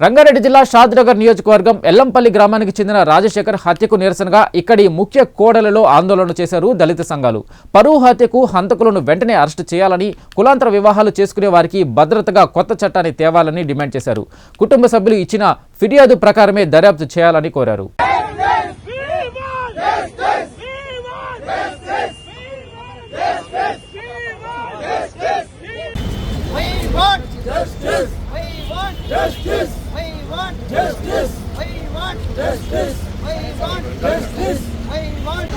రంగారెడ్డి జిల్లా షాద్నగర్ నియోజకవర్గం ఎల్లంపల్లి గ్రామానికి చెందిన రాజశేఖర్ హత్యకు నిరసనగా ఇక్కడి ముఖ్య కోడలలో ఆందోళన చేశారు దళిత సంఘాలు. పరువు హత్యకు హంతకులను వెంటనే అరెస్టు చేయాలని, కులాంతర వివాహాలు చేసుకునే వారికి భద్రతగా కొత్త చట్టాన్ని తేవాలని డిమాండ్ చేశారు. కుటుంబ సభ్యులు ఇచ్చిన ఫిర్యాదు ప్రకారమే దర్యాప్తు చేయాలని కోరారు. Justice! We want justice! We want justice! We want justice! We want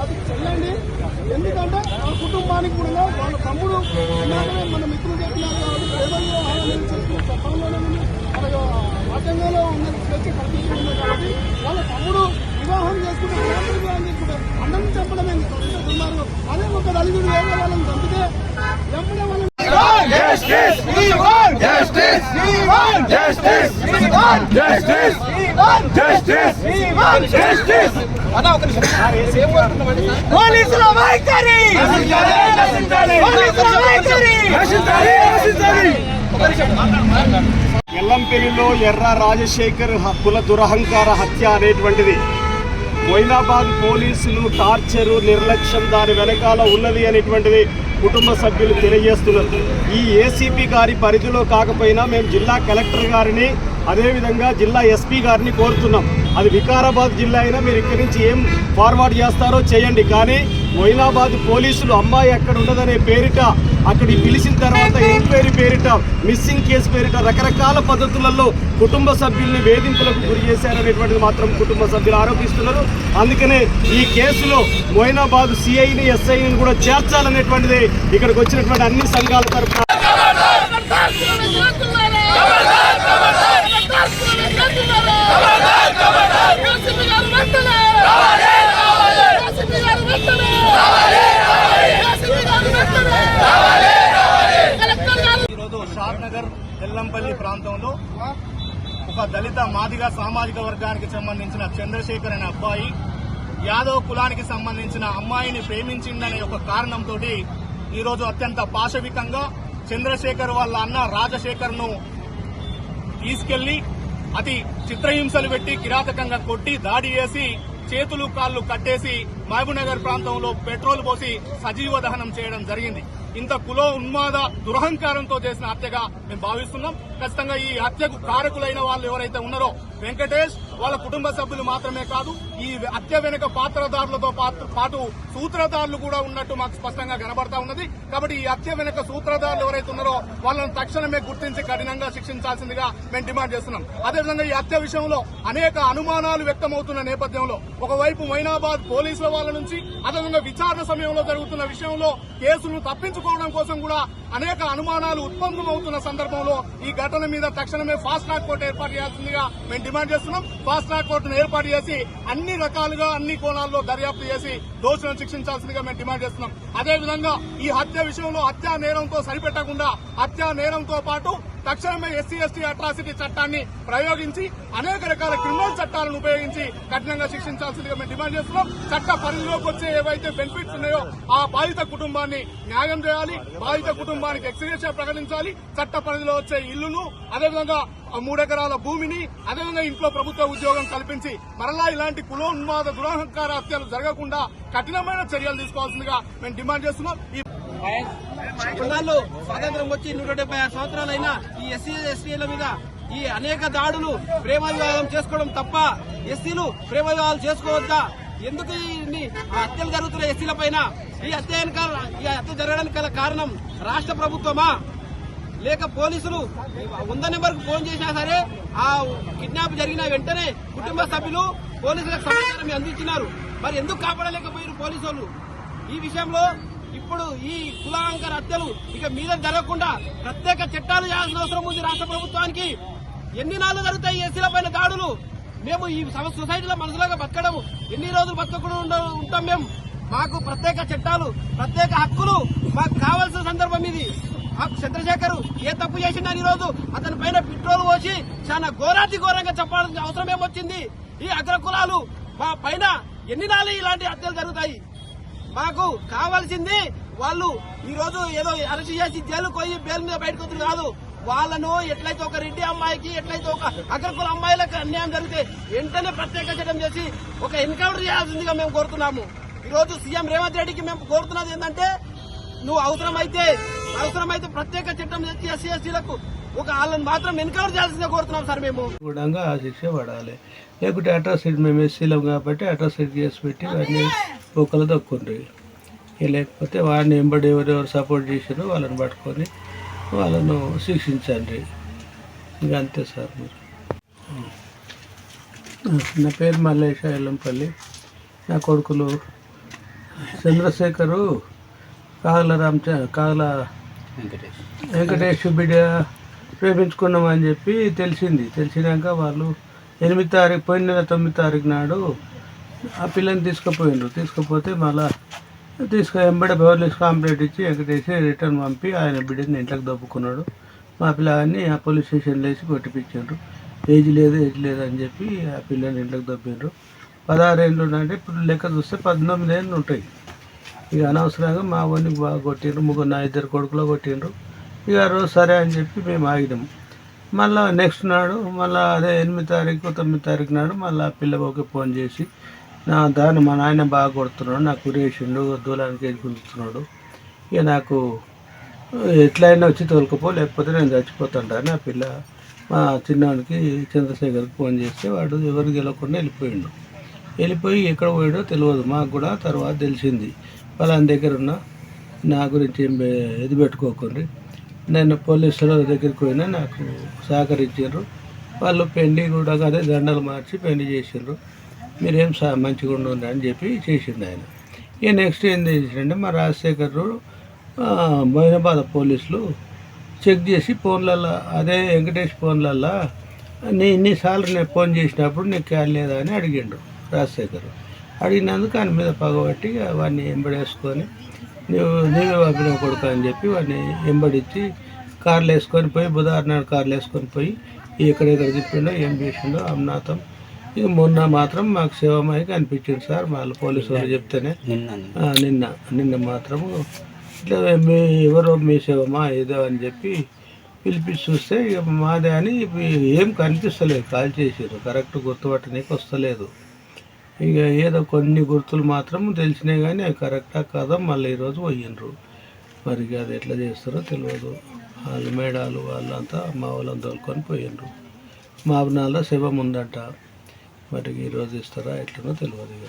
అది చెల్లండి. ఎందుకంటే ఆ కుటుంబానికి కూడా వాళ్ళ తమ్ముడు మన మిత్రులు చెప్పినారు కాబట్టి ప్రేమలో ఆనందం చేసుకున్న చట్టంలోనే మన రాజ్యాంగంలో ఉన్న స్వేచ్ఛ కల్పించింది కాబట్టి వాళ్ళ తమ్ముడు వివాహం చేసుకుంటే వివాహం చేసుకుంటే అన్నం చంపడమే ఉన్నారు. అదే ఒక నలుగురు వేరే వాళ్ళని చంపితే ఎమ్మడే వాళ్ళని Justice! We want justice! We want justice! We want justice! We want justice! We want justice! పోలీసుల వైఖరి! పోలీసుల వైఖరి! ఎల్లంపల్లిలో ఎర్ర రాజశేఖర్ కుల దురహంకార హత్య అనేటువంటిది మొయినాబాద్ పోలీసులు టార్చరు నిర్లక్ష్యం దాని వెనకాల ఉన్నది అనేటువంటిది కుటుంబ సభ్యులు తెలియజేస్తున్నారు. ఈ ఏసీపీ గారి పరిధిలో కాకపోయినా మేము జిల్లా కలెక్టర్ గారిని అదేవిధంగా జిల్లా ఎస్పీ గారిని కోరుతున్నాం. అది వికారాబాద్ జిల్లా అయినా మీరు ఇక్కడి నుంచి ఏం ఫార్వర్డ్ చేస్తారో చేయండి. కానీ మొయినాబాద్ పోలీసులు అమ్మాయి అక్కడ ఉన్నదనే పేరిట అక్కడికి పిలిచిన తర్వాత ఎంక్వైరీ పేరిట మిస్సింగ్ కేసు పేరిట రకరకాల పద్ధతులలో కుటుంబ సభ్యుల్ని వేధింపులకు గురి చేశారనేటువంటిది మాత్రం కుటుంబ సభ్యులు ఆరోపిస్తున్నారు. అందుకనే ఈ కేసులో మొయినాబాద్ సిఐని ఎస్ఐని కూడా చేర్చాలనేటువంటిది ఇక్కడికి వచ్చినటువంటి అన్ని సంఘాల తరఫున ఈరోజు షాద్నగర్ ఎల్లంపల్లి ప్రాంతంలో ఒక దళిత మాదిగ సామాజిక వర్గానికి సంబంధించిన చంద్రశేఖర్ అనే అబ్బాయి యాదవ్ కులానికి సంబంధించిన అమ్మాయిని ప్రేమించిందనే ఒక కారణంతో ఈరోజు అత్యంత పాశవికంగా చంద్రశేఖర్ వాళ్ళ అన్న రాజశేఖర్ ను తీసుకెళ్లి అతి చిత్రహింసలు పెట్టి కిరాతకంగా కొట్టి దాడి చేసి చేతులు కాళ్లు కట్టేసి మహబూబ్నగర్ ప్రాంతంలో పెట్రోల్ పోసి సజీవ దహనం చేయడం జరిగింది. ఇంత కుల ఉన్మాద దురహంకారంతో చేసిన హత్యగా మేము భావిస్తున్నాం. ఖచ్చితంగా ఈ హత్యకు కారకులైన వాళ్ళు ఎవరైతే ఉన్నారో వెంకటేష్ వాళ్ళ కుటుంబ సభ్యులు మాత్రమే కాదు, ఈ హత్య వెనుక పాత్రదారులతో పాటు సూత్రధారులు కూడా ఉన్నట్టు మాకు స్పష్టంగా కనబడతా ఉన్నది. కాబట్టి ఈ హత్య వెనుక సూత్రధారులు ఎవరైతే ఉన్నారో వాళ్ళని తక్షణమే గుర్తించి కఠినంగా శిక్షించాల్సిందిగా మేము డిమాండ్ చేస్తున్నాం. అదేవిధంగా ఈ హత్య విషయంలో అనేక అనుమానాలు వ్యక్తమవుతున్న నేపథ్యంలో ఒకవైపు మొయినాబాద్ పోలీసుల వాళ్ళ నుంచి అదేవిధంగా విచారణ సమయంలో జరుగుతున్న విషయంలో కేసులను తప్పించుకోవడం కోసం కూడా అనేక అనుమానాలు ఉత్పన్నమవుతున్న సందర్భంలో ఈ ఘటన మీద తక్షణమే ఫాస్ట్ ట్రాక్ కోర్టు ఏర్పాటు చేయాల్సిందిగా మేము డిమాండ్ చేస్తున్నాం. ఫాస్ట్ ట్రాక్ కోర్టును ఏర్పాటు చేసి అన్ని రకాలుగా అన్ని కోణాల్లో దర్యాప్తు చేసి దోషులను శిక్షించాల్సిందిగా మేము డిమాండ్ చేస్తున్నాం. అదేవిధంగా ఈ హత్య విషయంలో హత్యా నేరంతో సరిపెట్టకుండా హత్యా నేరంతో పాటు తక్షణమే ఎస్సీ ఎస్టీ అట్రాసిటీ చట్టాన్ని ప్రయోగించి అనేక రకాల క్రిమినల్ చట్టాలను ఉపయోగించి కఠినంగా శిక్షించాల్సిందిగా మేము డిమాండ్ చేస్తున్నాం. చట్ట పరిధిలోకి వచ్చే ఏవైతే బెనిఫిట్స్ ఉన్నాయో ఆ బాధిత కుటుంబాన్ని న్యాయం చేయాలి, బాధిత కుటుంబానికి ఎక్స్గ్రేషియా ప్రకటించాలి, చట్ట పరిధిలో వచ్చే ఇల్లును అదేవిధంగా 3 ఎకరాల భూమిని అదేవిధంగా ఇంట్లో ప్రభుత్వ ఉద్యోగం కల్పించి మరలా ఇలాంటి కులోన్మాద దురహంకార హత్యలు జరగకుండా కఠినమైన చర్యలు తీసుకోవాల్సిందిగా మేము డిమాండ్ చేస్తున్నాం. స్వాతంత్రం వచ్చి 176 సంవత్సరాలైనా ఈ ఎస్సీ ఎస్టీల మీద ఈ అనేక దాడులు ప్రేమ వివాహం చేసుకోవడం తప్ప ఎస్సీలు ప్రేమ వివాహాలు చేసుకోవద్దా? ఎందుకు ఇన్ని హత్యలు జరుగుతున్న ఎస్సీల పైన? ఈ హత్య జరగడానికి గల కారణం రాష్ట్ర ప్రభుత్వమా లేక పోలీసులు? 100 నెంబర్కు ఫోన్ చేసినా సరే ఆ కిడ్నాప్ జరిగిన వెంటనే కుటుంబ సభ్యులు పోలీసులకు సమాచారం అందించినారు. మరి ఎందుకు కాపాడలేకపోయారు పోలీసులు? ఈ విషయంలో ఇప్పుడు ఈ కులాంకర హత్యలు ఇక మీద జరగకుండా ప్రత్యేక చట్టాలు చేయాల్సిన అవసరం ఉంది రాష్ట్ర ప్రభుత్వానికి. ఎన్ని నాళ్ళు జరుగుతాయి ఎస్సీల పైన దాడులు? మేము ఈ సొసైటీలో మనసులాగా బతకడం ఎన్ని రోజులు బతకకుండా ఉంటాం మేము? మాకు ప్రత్యేక చట్టాలు, ప్రత్యేక హక్కులు మాకు కావాల్సిన సందర్భం ఇది. చంద్రశేఖర్ ఏ తప్పు చేసిందని ఈ రోజు అతని పైన పెట్రోల్ పోసి చాలా ఘోరాతి ఘోరంగా చెప్పాల్సిన అవసరం ఏమొచ్చింది? ఈ అగ్రకులాలు మా పైన ఎన్ని నాళ్ళు ఇలాంటి హత్యలు జరుగుతాయి? మాకు కావాల్సింది వాళ్ళు ఈ రోజు ఏదో అరెస్ట్ చేసి జైలుకు పోయి బెయిల్ మీద బయటకు వస్తుంది కాదు. వాళ్ళను ఎట్లయితే ఒక రెడ్డి అమ్మాయికి, ఎట్లయితే ఒక అగ్రకుల అమ్మాయిలకు అన్యాయం జరిగితే వెంటనే ప్రత్యేక చట్టం చేసి ఒక ఎన్కౌంటర్ చేయాల్సిందిగా మేము కోరుతున్నాము. ఈ రోజు సీఎం రేవంత్ రెడ్డికి మేము కోరుతున్నది ఏంటంటే, నువ్వు అవసరమైతే ప్రత్యేక చట్టం తెచ్చి ఎస్సీ ఎస్టీలకు ఒక వాళ్ళని మాత్రం ఎన్కౌంటర్ చేయాల్సిందిగా కోరుతున్నాం సార్. మేము కూడా ఆ శిక్ష పడాలి, లేకుంటే అట్రాసిటీ మేము ఎస్సీలం కాబట్టి అట్రాసిటీ చేసి పెట్టి వాడిని ఒకరు దక్కుండ్రి. లేకపోతే వాడిని ఎంబడి ఎవరెవరు సపోర్ట్ చేసారో వాళ్ళని పట్టుకొని వాళ్ళను శిక్షించండి. ఇంకా అంతే సార్. మీరు నా పేరు మల్లేశ, ఎల్లంపల్లి. నా కొడుకులు చంద్రశేఖరు, కాగల వెంకటేష్ బిడ్డ ప్రేమించుకున్నామని చెప్పి తెలిసినాక వాళ్ళు 8 తారీఖు పోయిన నెల 9 తారీఖు నాడు ఆ పిల్లని తీసుకుపోతే మళ్ళీ ఎంబడే బెవర్లీస్ కంప్లైంట్ ఇచ్చి వెంకటేష్ రిటర్న్ పంపి ఆయన బిడ్డని ఇంట్లోకి దొప్పుకున్నాడు. మా పిల్లని ఆ పోలీస్ స్టేషన్లో వేసి కొట్టిపించారు. ఏజ్ లేదు అని చెప్పి ఆ పిల్లని ఇంట్లోకి దొప్పారు. 16 ఏళ్ళు అంటే ఇప్పుడు లెక్క చూస్తే 19 ఏళ్ళు ఉంటాయి. ఇక అనవసరంగా మా వాడిని బాగా కొట్టిండ్రు, నా 2 కొడుకులో కొట్టిండ్రు. ఇక ఆ రోజు సరే అని చెప్పి మేము ఆగినాం. మళ్ళీ నెక్స్ట్ నాడు మళ్ళీ అదే 8 తారీఖు 9 తారీఖు నాడు మళ్ళీ ఆ పిల్లకి ఫోన్ చేసి దాన్ని మా నాయన బాగా కొడుతున్నాడు, నాకు ఉరేసిండు, దూలానికి ఎదుగుతున్నాడు, ఇక నాకు ఎట్లయినా వచ్చి తోలుకపో లేకపోతే నేను చచ్చిపోతాను అని ఆ పిల్ల మా చిన్నవాడికి చంద్రశేఖర్కి ఫోన్ చేస్తే వాడు ఎవరికి గెలవకుండా వెళ్ళిపోయి ఎక్కడ పోయాడో తెలియదు. మాకు కూడా తర్వాత తెలిసింది. వాళ్ళ దగ్గర ఉన్న నా గురించి ఏం ఇది పెట్టుకోకండి. నేను పోలీసుల దగ్గరికి పోయినా నాకు సహకరించారు. వాళ్ళు పెళ్లి కూడా అదే దండలు మార్చి పెళ్లి చేసిండ్రు. మీరేం మంచిగా ఉండండి అని చెప్పి చేసిండు ఆయన. ఇక నెక్స్ట్ ఏం చేసిండే మా రాజశేఖర్ మొయినాబాద్ పోలీసులు చెక్ చేసి ఫోన్లలో అదే వెంకటేష్ ఫోన్లలో ఇన్నిసార్లు నేను ఫోన్ చేసినప్పుడు నీకు క్యాల్ లేదా అని అడిగిండు రాజశేఖర్. అడిగినందుకు ఆయన మీద పగబట్టి వాడిని ఎంబడేసుకొని నీవే పంపిన కొడుకు అని చెప్పి వాడిని ఎంబడించి కార్లు వేసుకొని పోయి బుధవారం నాడు కార్లు వేసుకొని పోయి ఎక్కడెక్కడ తిప్పిండో ఏం చేసిండో అమ్నాథం. ఇక మొన్న మాత్రం మాకు శివమాయి కనిపించింది సార్. వాళ్ళు పోలీసు వాళ్ళు చెప్తేనే నిన్న మాత్రము ఇట్లా ఎవరో మీ శివమా ఏదో అని చెప్పి పిలిపించి చూస్తే ఇక మాదే అని ఏం కనిపిస్తలేదు. కాల్ చేసారు, కరెక్ట్ గుర్తుపట్టడానికి వస్తలేదు. ఇక ఏదో కొన్ని గుర్తులు మాత్రం తెలిసినాయి కానీ అవి కరెక్టా కాదా మళ్ళీ ఈరోజు పోయినరు. మరి అది ఎట్లా చేస్తారో తెలియదు. వాళ్ళు మేడాలు వాళ్ళంతా మా వాళ్ళని తోలుకొని పోయినరు. మా అభినాల్లో శివం ఉందంట. మరి ఈరోజు ఇస్తారా ఎట్లనో తెలియదు. ఇక